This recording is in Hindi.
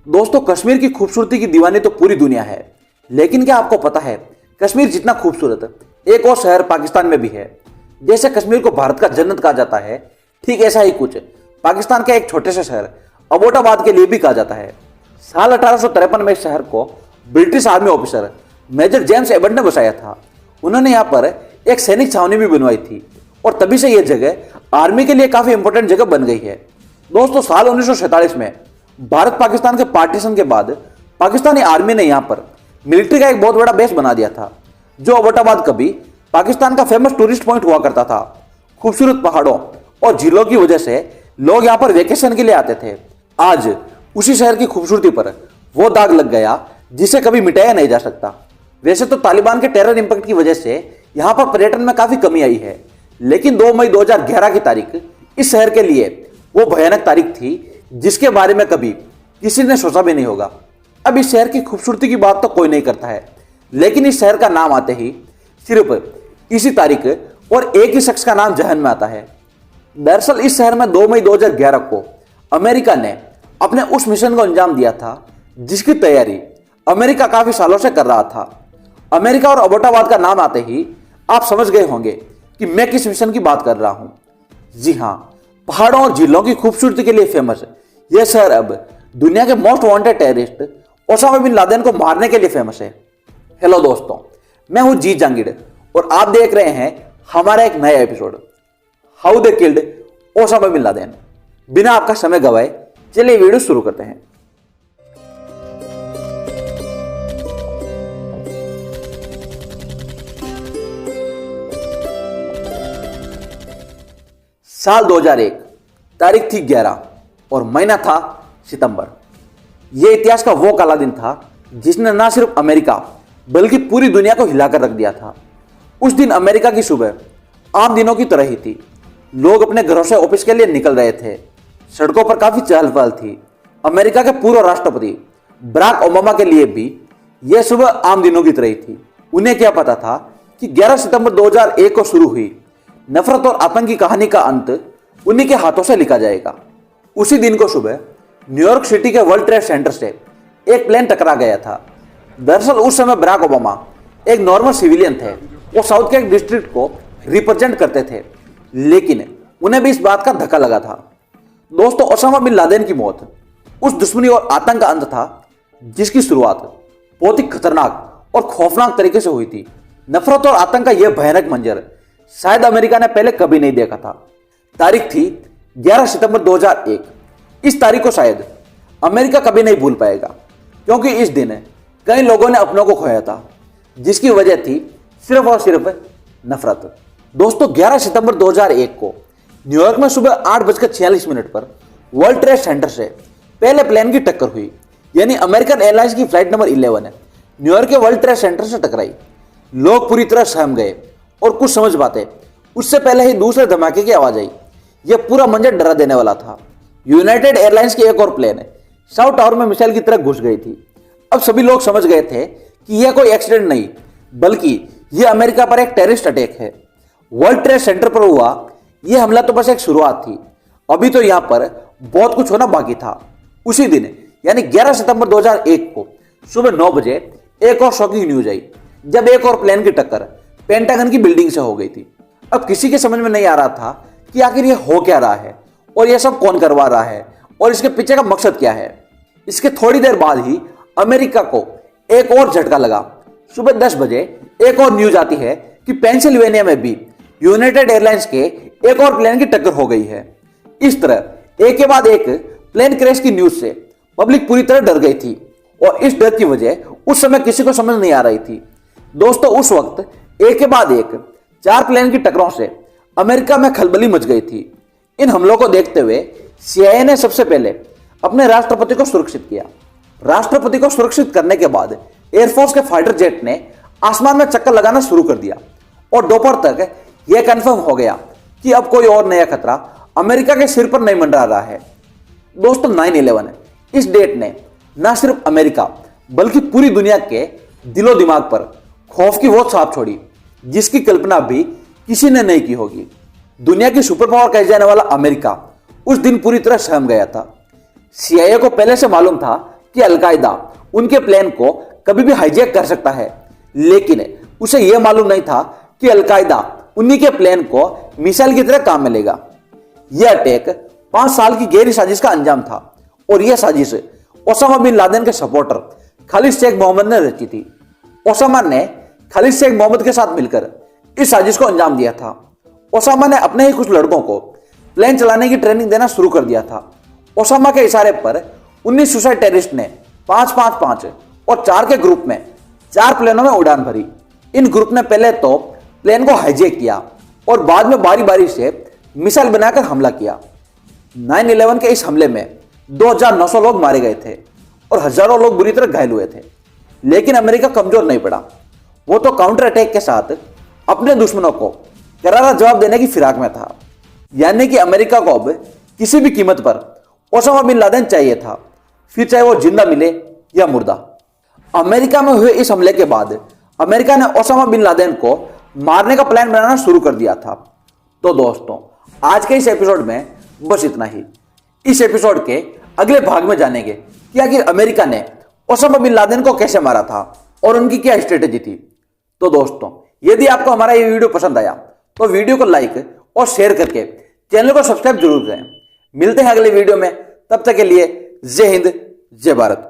दोस्तों, कश्मीर की खूबसूरती की दीवानी तो पूरी दुनिया है, लेकिन क्या आपको पता है कश्मीर जितना खूबसूरत एक और शहर पाकिस्तान में भी है। जैसे कश्मीर को भारत का जन्नत कहा जाता है, ठीक ऐसा ही कुछ पाकिस्तान के एक छोटे से शहर अबोटाबाद के लिए भी कहा जाता है। साल 1853 में इस शहर को British army officer major James Abbott ने बसाया था। उन्होंने यहाँ पर एक सैनिक छावनी भी बनवाई थी और तभी से यह जगह आर्मी के लिए काफी इंपॉर्टेंट जगह बन गई है। दोस्तों, साल 1947 में भारत पाकिस्तान के पार्टीशन के बाद पाकिस्तानी आर्मी ने यहां पर मिलिट्री का एक बहुत बड़ा बेस बना दिया था। जो अबोटाबाद कभी पाकिस्तान का फेमस टूरिस्ट पॉइंट हुआ करता था। खूबसूरत पहाड़ों और झीलों की वजह से लोग यहां पर वेकेशन के लिए आते थे। आज उसी शहर की खूबसूरती पर वो दाग लग गया जिसे कभी मिटाया नहीं जा सकता। वैसे तो तालिबान के टेरर इंपैक्ट की वजह से यहां पर पर्यटन में काफी कमी आई है, लेकिन 2 मई 2011 की तारीख इस शहर के लिए वो भयानक तारीख थी जिसके बारे में कभी किसी ने सोचा भी नहीं होगा। अब इस शहर की खूबसूरती की बात तो कोई नहीं करता है, लेकिन इस शहर का नाम आते ही सिर्फ इसी तारीख और एक ही शख्स का नाम जहन में आता है। दरअसल इस शहर में 2 मई 2011 को अमेरिका ने अपने उस मिशन को अंजाम दिया था जिसकी तैयारी अमेरिका काफी सालों से कर रहा था। अमेरिका और अबोटाबाद का नाम आते ही आप समझ गए होंगे कि मैं किस मिशन की बात कर रहा हूं। जी हां, पहाड़ों और झीलों की खूबसूरती के लिए फेमस यह शहर अब दुनिया के most wanted terrorist Osama bin Laden को मारने के लिए फेमस है। हेलो दोस्तों, मैं हूं जी जांगिड़ और आप देख रहे हैं हमारा एक नया episode, how they killed Osama bin Laden. बिना आपका समय गवाए चलिए वीडियो शुरू करते हैं। साल 2001, तारीख थी 11 और महीना था सितंबर। यह इतिहास का वो काला दिन था जिसने ना सिर्फ अमेरिका बल्कि पूरी दुनिया को हिलाकर रख दिया था। उस दिन अमेरिका की सुबह आम दिनों की तरह ही थी। लोग अपने घरों से ऑफिस के लिए निकल रहे थे। सड़कों पर काफी चहल पहल थी। अमेरिका के पूर्व राष्ट्रपति बराक ओबामा के लिए भी यह सुबह आम दिनों की तरह ही थी। उन्हें क्या पता था कि 11 सितंबर 2001 को शुरू हुई नफरत और आतंक की कहानी का अंत उन्हीं के हाथों से लिखा जाएगा। उसी दिन को सुबह न्यूयॉर्क सिटी के वर्ल्ड ट्रेड सेंटर से एक प्लेन टकरा गया था। दरअसल उस समय बराक ओबामा एक नॉर्मल सिविलियन थे। वो साउथ के एक डिस्ट्रिक्ट को रिप्रेजेंट करते थे, लेकिन उन्हें भी इस बात का धक्का लगा था। दोस्तों, ओसामा बिन लादेन की मौत उस दुश्मनी और आतंक का अंत था जिसकी शुरुआत बहुत ही खतरनाक और खौफनाक तरीके से हुई थी। नफरत और आतंक का यह भयानक मंजर शायद अमेरिका ने पहले कभी नहीं देखा था। तारीख थी 11 सितंबर 2001। इस तारीख को शायद अमेरिका कभी नहीं भूल पाएगा, क्योंकि इस दिन कई लोगों ने अपनों को खोया था, जिसकी वजह थी सिर्फ और सिर्फ नफरत। दोस्तों, 11 सितंबर 2001 को न्यूयॉर्क में सुबह 8:46 पर वर्ल्ड ट्रेड सेंटर से पहले प्लेन की टक्कर हुई। यानी अमेरिकन एयरलाइंस की फ्लाइट नंबर 11 न्यूयॉर्क के वर्ल्ड ट्रेड सेंटर से टकराई। लोग पूरी तरह सहम गए और कुछ समझ पाते उससे पहले ही दूसरे धमाके की आवाज आई। यह पूरा मंजर डरा देने वाला था। यूनाइटेड एयरलाइंस की एक और प्लेन साउथ टावर में मिसाइल की तरह घुस गई थी। अब सभी लोग समझ गए थे कि यह कोई एक्सीडेंट नहीं, बल्कि यह अमेरिका पर एक टेररिस्ट अटैक है। वर्ल्ड ट्रेड सेंटर पर हुआ यह हमला तो बस एक शुरुआत थी। अभी तो यहां पर बहुत कुछ होना बाकी था। उसी दिन यानी 11 सितंबर 2001 को सुबह 9 बजे एक और शॉकिंग न्यूज आई, जब एक और प्लेन की टक्कर पेंटागन की बिल्डिंग से हो गई थी। अब किसी के समझ में नहीं आ रहा था कि आखिर यह हो क्या रहा है और यह सब कौन करवा रहा है और इसके पीछे का मकसद क्या है। इसके थोड़ी देर बाद ही अमेरिका को एक और झटका लगा। सुबह 10 बजे एक और न्यूज आती है कि पेंसिल्वेनिया में भी यूनाइटेड एयरलाइंस के एक और प्लेन की टक्कर हो गई है। इस तरह एक के बाद एक प्लेन क्रैश की न्यूज से पब्लिक पूरी तरह डर गई थी और इस डर की वजह उस समय किसी को समझ नहीं आ रही थी। दोस्तों, उस वक्त एक के बाद एक 4 प्लेन की टक्करों से अमेरिका में खलबली मच गई थी। इन हमलों को देखते हुए सीआईए ने सबसे पहले अपने राष्ट्रपति को सुरक्षित किया। राष्ट्रपति को सुरक्षित करने के बाद एयरफोर्स के फाइटर जेट ने आसमान में चक्कर लगाना शुरू कर दिया और दोपहर तक यह कंफर्म हो गया कि अब कोई और नया खतरा अमेरिका के सिर पर नहीं मंडरा रहा है। दोस्तों, 9/11 इस डेट ने न सिर्फ अमेरिका बल्कि पूरी दुनिया के दिलो दिमाग पर खौफ की वो छाप छोड़ी जिसकी कल्पना भी किसी ने नहीं की होगी। दुनिया की सुपर पावर कहे जाने वाला अमेरिका उस दिन पूरी तरह सहम गया था। सीआईए को पहले से मालूम था कि अलकायदा उनके प्लान को कभी भी हाईजैक कर सकता है, लेकिन उसे यह मालूम नहीं था कि अलकायदा उन्हीं के प्लान को मिसाइल की तरह काम में लेगा। यह अटैक 5 साल की गहरी साजिश का अंजाम था और यह साजिश ओसामा बिन लादेन के सपोर्टर खालिद शेख मोहम्मद ने रची थी। ओसामा ने खालिद शेख मोहम्मद के साथ मिलकर इस साजिश को अंजाम दिया था। ओसामा ने अपने ही कुछ लड़कों को प्लेन चलाने की ट्रेनिंग देना शुरू कर दिया था। ओसामा के इशारे पर 19 सुसाइड टेररिस्ट ने 5-5-5 और 4 के ग्रुप में 4 प्लेनों में उड़ान भरी। इन ग्रुप ने पहले तो प्लेन को हाईजैक किया और बाद में बारी बारी से मिसाइल बनाकर हमला किया। 9/11 के इस हमले में 2900 लोग मारे गए थे और हजारों लोग बुरी तरह घायल हुए थे, लेकिन अमेरिका कमजोर नहीं पड़ा। वो तो काउंटर अटैक के साथ अपने दुश्मनों को करारा जवाब देने की फिराक में था। यानी कि अमेरिका को अब किसी भी कीमत पर ओसामा बिन लादेन चाहिए था, फिर चाहे वो जिंदा मिले या मुर्दा। अमेरिका में हुए इस हमले के बाद अमेरिका ने ओसामा बिन लादेन को मारने का प्लान बनाना शुरू कर दिया था। तो दोस्तों, आज के इस एपिसोड में बस इतना ही। इस एपिसोड के अगले भाग में जानेंगे कि आखिर अमेरिका ने ओसामा बिन लादेन को कैसे मारा था और उनकी क्या स्ट्रेटेजी थी। तो दोस्तों, यदि आपको हमारा ये वीडियो पसंद आया तो वीडियो को लाइक और शेयर करके चैनल को सब्सक्राइब जरूर करें। मिलते हैं अगले वीडियो में, तब तक के लिए जय हिंद, जय भारत।